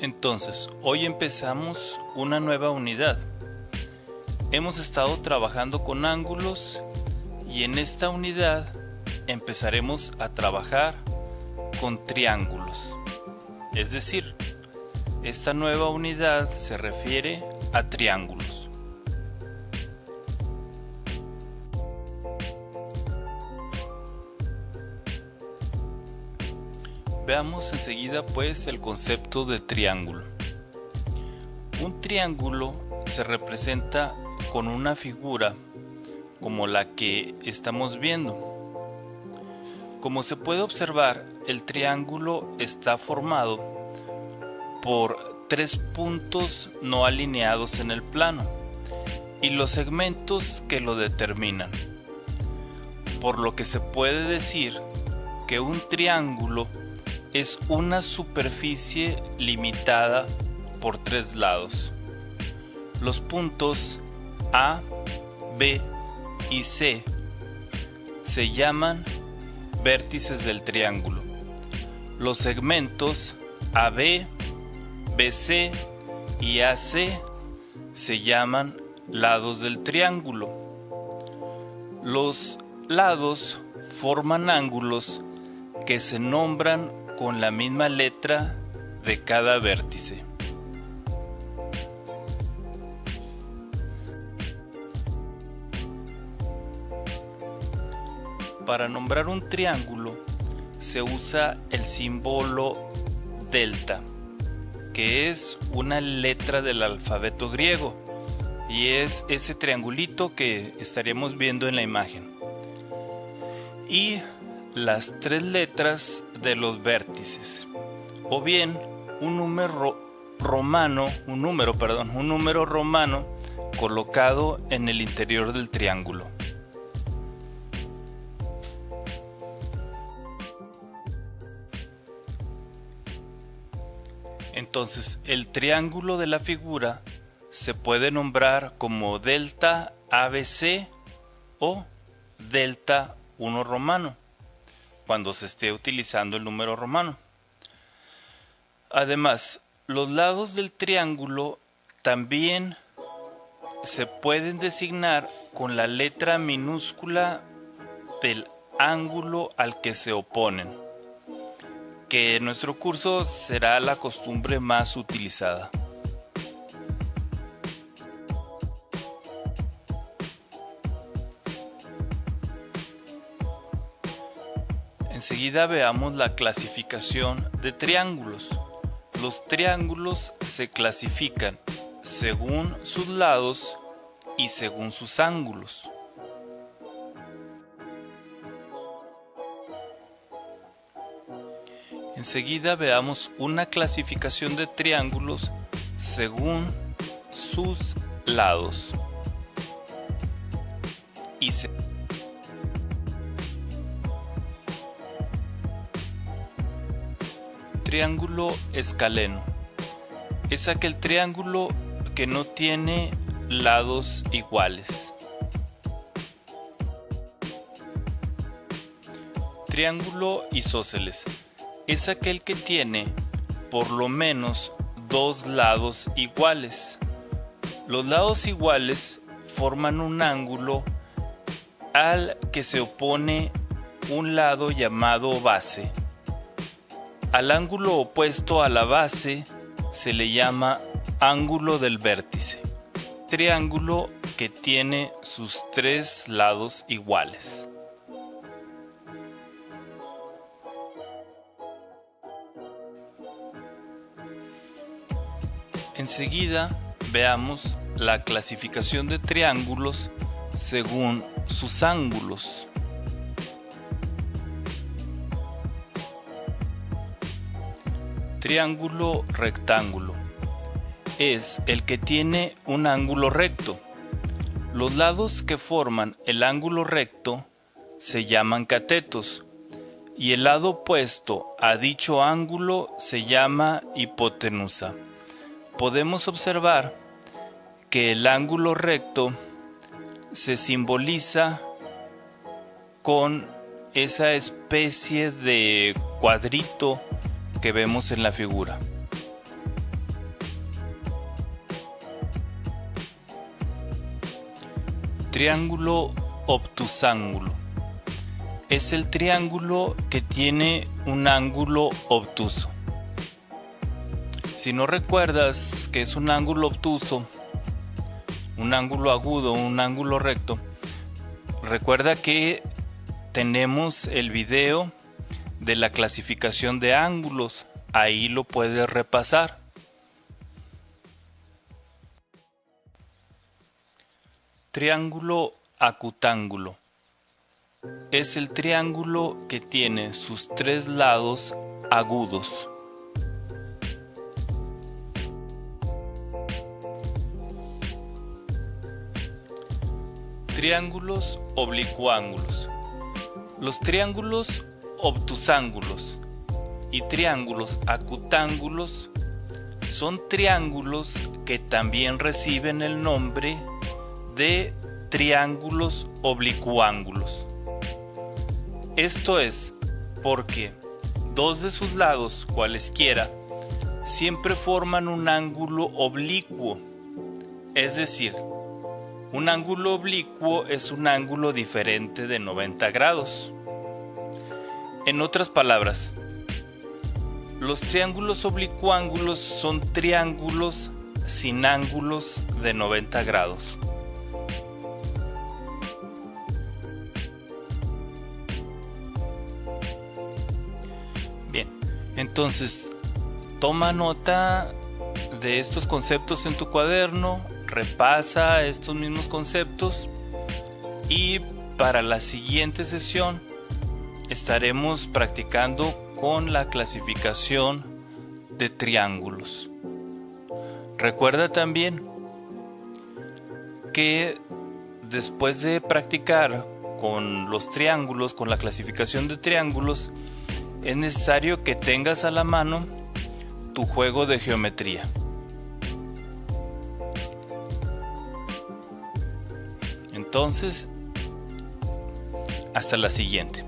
Entonces, hoy empezamos una nueva unidad. Hemos estado trabajando con ángulos y en esta unidad empezaremos a trabajar con triángulos. Es decir, esta nueva unidad se refiere a triángulos. Veamos enseguida pues el concepto de triángulo. Un triángulo se representa con una figura como la que estamos viendo. Como se puede observar, el triángulo está formado por tres puntos no alineados en el plano y los segmentos que lo determinan. Por lo que se puede decir que un triángulo es una superficie limitada por tres lados. Los puntos A, B y C se llaman vértices del triángulo. Los segmentos AB, BC y AC se llaman lados del triángulo. Los lados forman ángulos que se nombran con la misma letra de cada vértice. Para nombrar un triángulo se usa el símbolo delta, que es una letra del alfabeto griego y es ese triangulito que estaríamos viendo en la imagen, y las tres letras de los vértices, o bien un número romano colocado en el interior del triángulo. Entonces, el triángulo de la figura se puede nombrar como delta ABC o delta 1 romano cuando se esté utilizando el número romano. Además, los lados del triángulo también se pueden designar con la letra minúscula del ángulo al que se oponen, que en nuestro curso será la costumbre más utilizada. Enseguida veamos la clasificación de triángulos. Los triángulos se clasifican según sus lados y según sus ángulos. Enseguida veamos una clasificación de triángulos según sus lados y triángulo escaleno es aquel triángulo que no tiene lados iguales. Triángulo isósceles es aquel que tiene por lo menos dos lados iguales. Los lados iguales forman un ángulo al que se opone un lado llamado base. Al ángulo opuesto a la base se le llama ángulo del vértice. Triángulo que tiene sus tres lados iguales. Enseguida veamos la clasificación de triángulos según sus ángulos. Triángulo rectángulo es el que tiene un ángulo recto. Los lados que forman el ángulo recto se llaman catetos y el lado opuesto a dicho ángulo se llama hipotenusa. Podemos observar que el ángulo recto se simboliza con esa especie de cuadrito que vemos en la figura. Triángulo obtusángulo. Es el triángulo que tiene un ángulo obtuso. Si no recuerdas que es un ángulo obtuso, un ángulo agudo, un ángulo recto, recuerda que tenemos el video de la clasificación de ángulos. Ahí lo puedes repasar. Triángulo acutángulo. Es el triángulo que tiene sus tres lados agudos. Triángulos oblicuángulos. Los triángulos obtusángulos y triángulos acutángulos son triángulos que también reciben el nombre de triángulos oblicuángulos. Esto es porque dos de sus lados, cualesquiera, siempre forman un ángulo oblicuo. Es decir, un ángulo oblicuo es un ángulo diferente de 90 grados. En otras palabras, los triángulos oblicuángulos son triángulos sin ángulos de 90 grados. Bien, entonces toma nota de estos conceptos en tu cuaderno, repasa estos mismos conceptos y para la siguiente sesión estaremos practicando con la clasificación de triángulos. Recuerda también que después de practicar con los triángulos, con la clasificación de triángulos, es necesario que tengas a la mano tu juego de geometría. Entonces, hasta la siguiente.